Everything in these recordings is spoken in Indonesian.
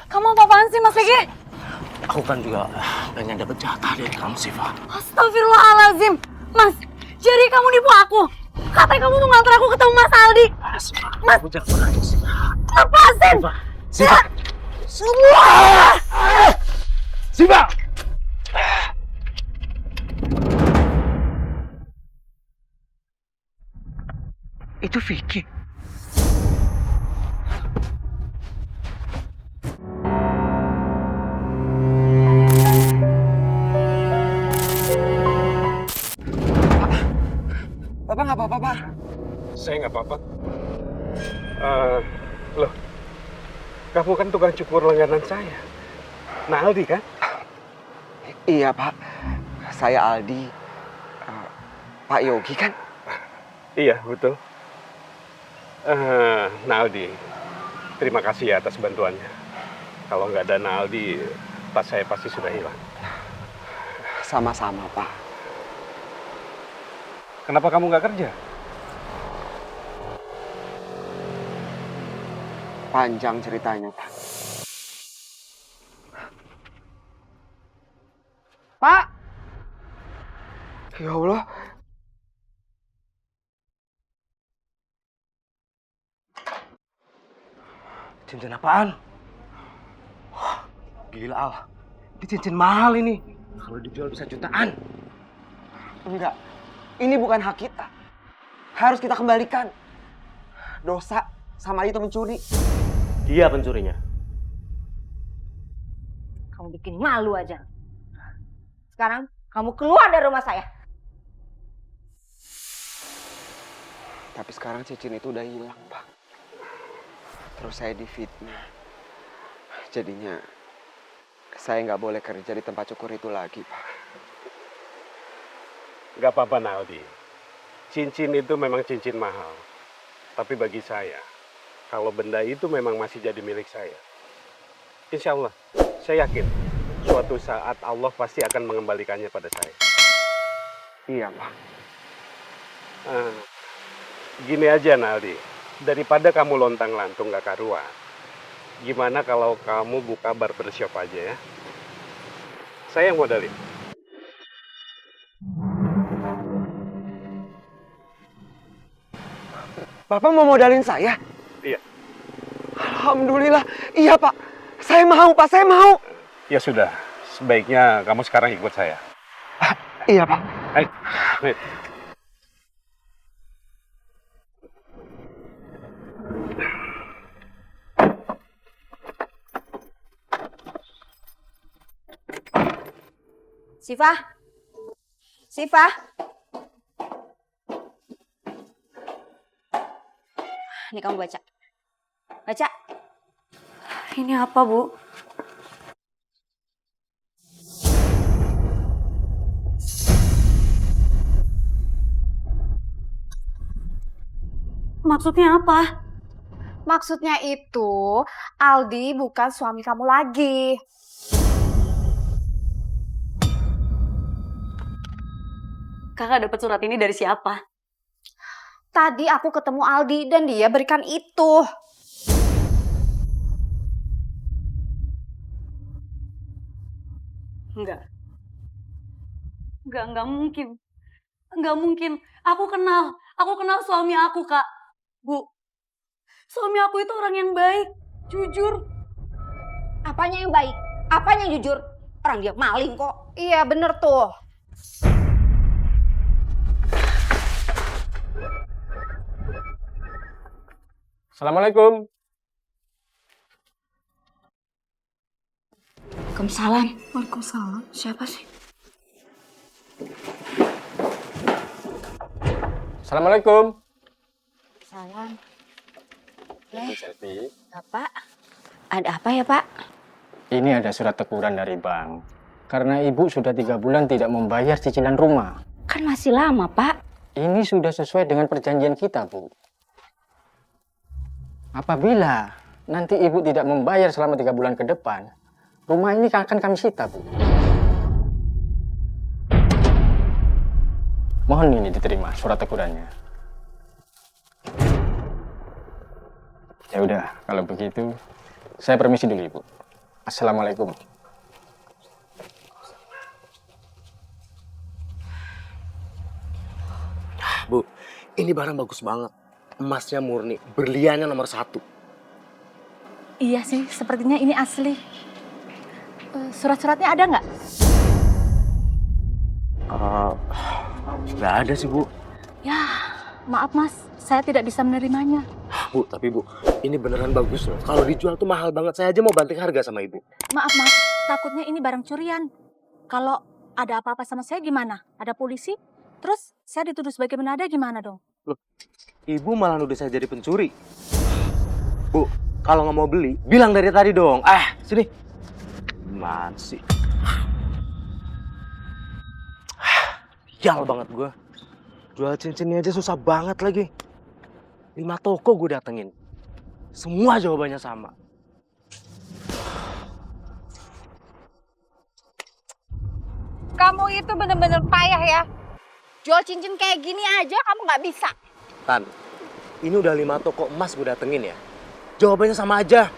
Kamu apa-apaan sih, Mas Egi? Aku kan juga pengen dapet jatah dari kamu, Siva. Astagfirullahaladzim. Mas, jadi kamu nipu aku. Katanya kamu mau nganter aku ketemu Mas Aldi. Siva, Mas, aku jangan nangis, Siva. lepasin. Siva. Semua. Siva. Itu Vicky. Bapak nggak apa-apa, Pak? Saya nggak apa-apa. Loh, kamu kan tukang cukur langganan saya. Nah, Aldi kan? Iya, Pak. Saya Aldi. Pak Yogi kan? Iya, betul. Nah, Aldi, terima kasih ya atas bantuannya. Kalau nggak ada Naldi, tas saya pasti sudah hilang. Sama-sama, Pak. Kenapa kamu nggak kerja? Panjang ceritanya, Pak. Pak! Ya Allah. Cincin apaan? Wah, gila Al. Ini cincin mahal ini. Kalau dijual bisa jutaan. Enggak. Ini bukan hak kita. Harus kita kembalikan. Dosa sama itu mencuri. Dia pencurinya. Kamu bikin malu aja. Sekarang kamu keluar dari rumah saya. Tapi sekarang cincin itu udah hilang, Pak. Terus saya difitnah. Jadinya saya nggak boleh kerja di tempat cukur itu lagi, Pak. Nggak apa-apa, Naldi. Cincin itu memang cincin mahal. Tapi bagi saya, kalau benda itu memang masih jadi milik saya, insya Allah, saya yakin suatu saat Allah pasti akan mengembalikannya pada saya. Iya, Pak. Gini aja, Naldi. Daripada kamu lontang-lantung gak karuan, gimana kalau kamu buka barbershop aja ya? Saya yang modalin. Bapak mau modalin saya? Iya. Alhamdulillah. Iya, Pak. Saya mau, Pak. Saya mau. Ya sudah, sebaiknya kamu sekarang ikut saya. Iya, Pak. Ayo, wait. Siva. Siva. Ini kamu baca. Baca. Ini apa, Bu? Maksudnya apa? Maksudnya itu, Aldi bukan suami kamu lagi. Kakak dapat surat ini dari siapa? Tadi aku ketemu Aldi dan dia berikan itu. Enggak mungkin. Enggak mungkin. Aku kenal suami aku, Kak. Bu, suami aku itu orang yang baik, jujur. Apanya yang baik? Apanya yang jujur? Orang dia maling kok. Iya, bener tuh. Assalamualaikum. Waalaikumsalam. Waalaikumsalam. Siapa sih? Assalamualaikum. Salam. Selfie. Bapak, ada apa ya, Pak? Ini ada surat teguran dari bank. Karena ibu sudah 3 bulan tidak membayar cicilan rumah. Kan masih lama, Pak. Ini sudah sesuai dengan perjanjian kita, Bu. Apabila nanti ibu tidak membayar selama 3 bulan ke depan, rumah ini akan kami sita, Bu. Mohon ini diterima surat tegurannya. Ya udah, kalau begitu saya permisi dulu, Ibu. Assalamualaikum. Bu, ini barang bagus banget. Emasnya murni, berliannya nomor 1. Iya sih, sepertinya ini asli. Surat-suratnya ada nggak? Nggak ada sih, Bu. Ya, maaf mas, saya tidak bisa menerimanya. Bu, tapi Bu, ini beneran bagus loh. Kalau dijual tuh mahal banget. Saya aja mau banting harga sama Ibu. Maaf mas, takutnya ini barang curian. Kalau ada apa-apa sama saya gimana? Ada polisi? Terus saya dituduh sebagai menada gimana dong? Ibu malah nuduh saya jadi pencuri. Bu, kalau nggak mau beli, bilang dari tadi dong. Sini. Gimana sih? Yal banget gue. Jual cincinnya aja susah banget lagi. 5 toko gue datengin. Semua jawabannya sama. Kamu itu bener-bener payah ya. Jual cincin kayak gini aja kamu nggak bisa. Tan, ini udah 5 toko emas gue datengin ya. Jawabannya sama aja.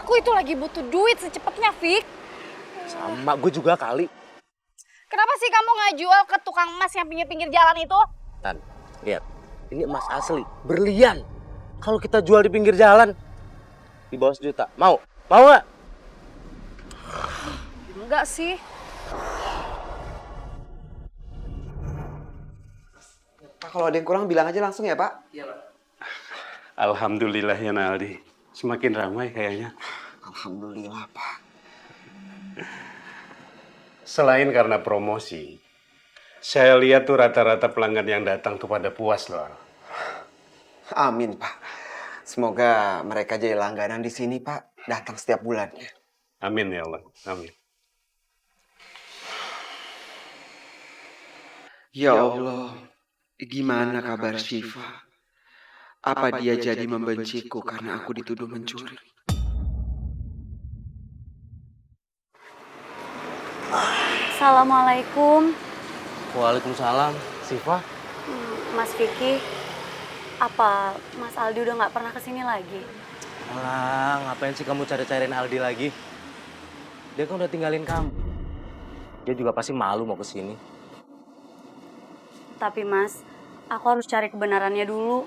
Aku itu lagi butuh duit secepatnya, Fik. Sama gue juga kali. Kenapa sih kamu nggak jual ke tukang emas yang pinggir-pinggir jalan itu? Tan, lihat. Ini emas asli, berlian. Kalau kita jual di pinggir jalan, di bawah 1 juta. Mau? Mau nggak? Enggak sih. Pak, kalau ada yang kurang bilang aja langsung ya, Pak. Alhamdulillah ya Naldi. Semakin ramai kayaknya. Alhamdulillah, Pak. Selain karena promosi, saya lihat tuh rata-rata pelanggan yang datang tuh pada puas loh. Amin, Pak. Semoga mereka jadi langganan di sini, Pak. Datang setiap bulannya. Amin ya Allah. Amin. Ya Allah, gimana kabar Syifa? Apa dia jadi membenciku karena aku dituduh mencuri? Assalamualaikum. Waalaikumsalam. Siva? Mas Vicky, apa Mas Aldi udah nggak pernah kesini lagi? Alah, ngapain sih kamu cari-cariin Aldi lagi? Dia kan udah tinggalin kamu. Dia juga pasti malu mau kesini. Tapi Mas, aku harus cari kebenarannya dulu.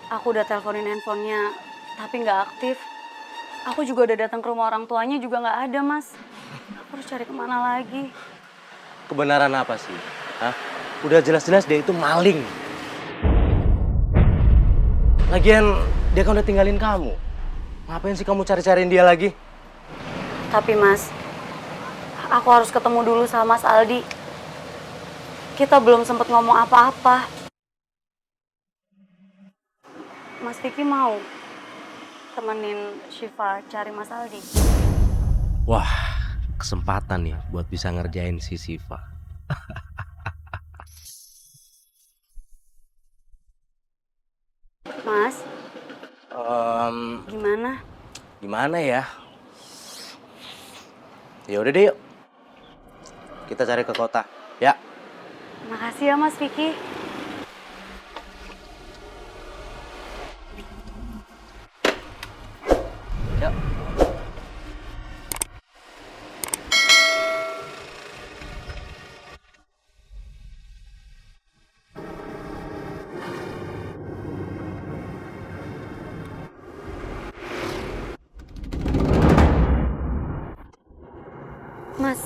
Aku udah teleponin handphonenya, tapi nggak aktif. Aku juga udah datang ke rumah orang tuanya juga nggak ada, Mas. Aku harus cari kemana lagi? Kebenaran apa sih? Hah? Udah jelas-jelas dia itu maling. Lagian dia kan udah tinggalin kamu. Ngapain sih kamu cari-cariin dia lagi? Tapi Mas, aku harus ketemu dulu sama Mas Aldi. Kita belum sempat ngomong apa-apa. Mas Vicky mau temenin Syifa cari Mas Aldi? Wah, kesempatan nih buat bisa ngerjain si Syifa. Mas, gimana? Gimana ya? Ya udah deh yuk. Kita cari ke kota, ya. Makasih ya Mas Vicky. Yuk. Mas,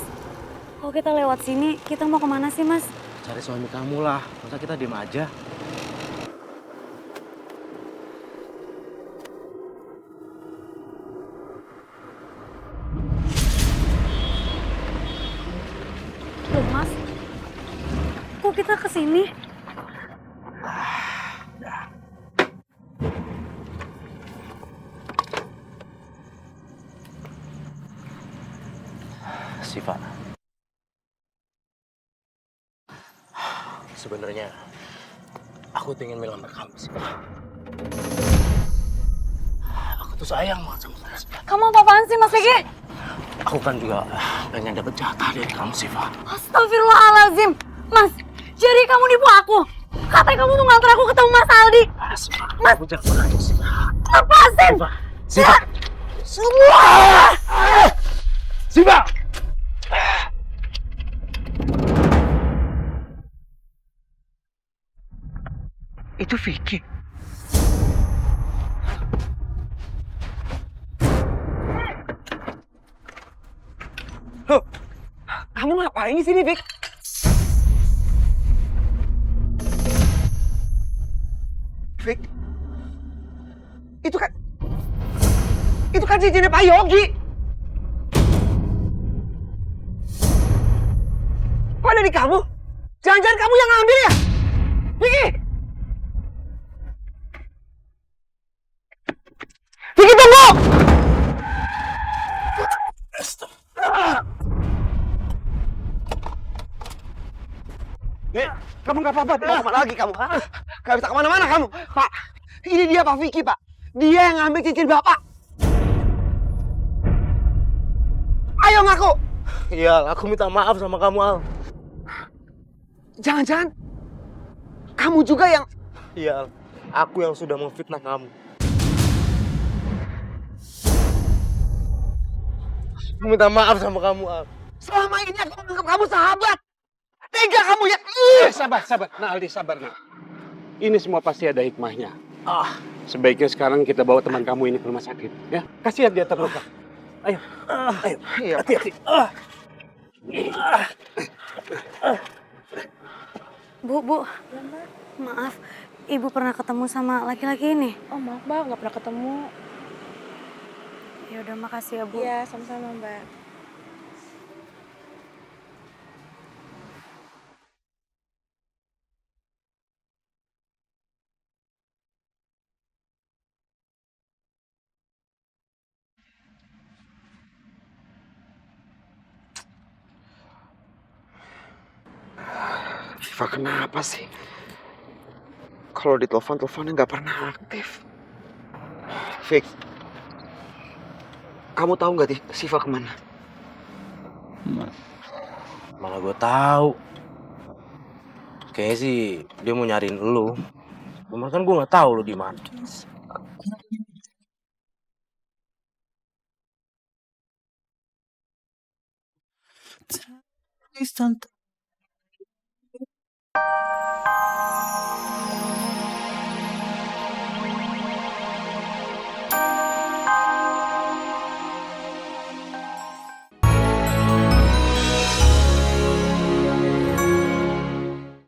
kalau kita lewat sini, kita mau kemana sih Mas? Cari suami kamu lah. Masa kita diem aja? Loh Mas, kok kita kesini? Syifa. Sebenarnya aku tuh ingin bilang sama kamu, Syifa. Aku tuh sayang banget sama kamu, Syifa. Kamu apa-apaan sih Mas Vicky? Aku kan juga pengen dapet jatah dari kamu, Syifa. Astagfirullahaladzim. Mas, jadi kamu nipu aku? Katanya kamu tuh nganter aku ketemu Mas Aldi. Syifa, Mas. aku jangan menangis, Syifa. Lepasin! Syifa, semua. Siva! Itu Vicky. Loh, kamu ngapain di sini, Vic? Vic, itu kan cincinnya Pak Yogi. Kok ada di kamu? Jangan-jangan kamu yang ngambil ya? Vicky! Vicky, tunggu! Kamu nggak apa-apa, mau kemana lagi kamu? Gak bisa kemana-mana kamu. Pak, ini dia Pak Vicky, Pak. Dia yang ngambil cincin Bapak. Ayo ngaku. Iya, aku minta maaf sama kamu, Al. Jangan-jangan kamu juga yang... Iya, Al. Aku yang sudah memfitnah kamu. Aku minta maaf sama kamu, Al. Selama ini aku menganggap kamu sahabat. Tega kamu ya. Sabar. Nah Aldi, sabar, nah. Ini semua pasti ada hikmahnya. Sebaiknya sekarang kita bawa teman kamu ini ke rumah sakit. Ya, kasihan dia terluka. Ayo. Iya, Hati-hati. Bu, maaf. Ibu pernah ketemu sama laki-laki ini? Oh maaf Mbak, nggak pernah ketemu. Ya udah, makasih ya, Bu. Iya, sama-sama Mbak. Viva kenapa sih? Kalau ditelepon, teleponnya nggak pernah aktif. Vic, kamu tahu nggak Siva kemana? Malah gue tahu. Kayaknya sih dia mau nyariin lu. Cuman kan gue nggak tahu lu di mana. Please don't.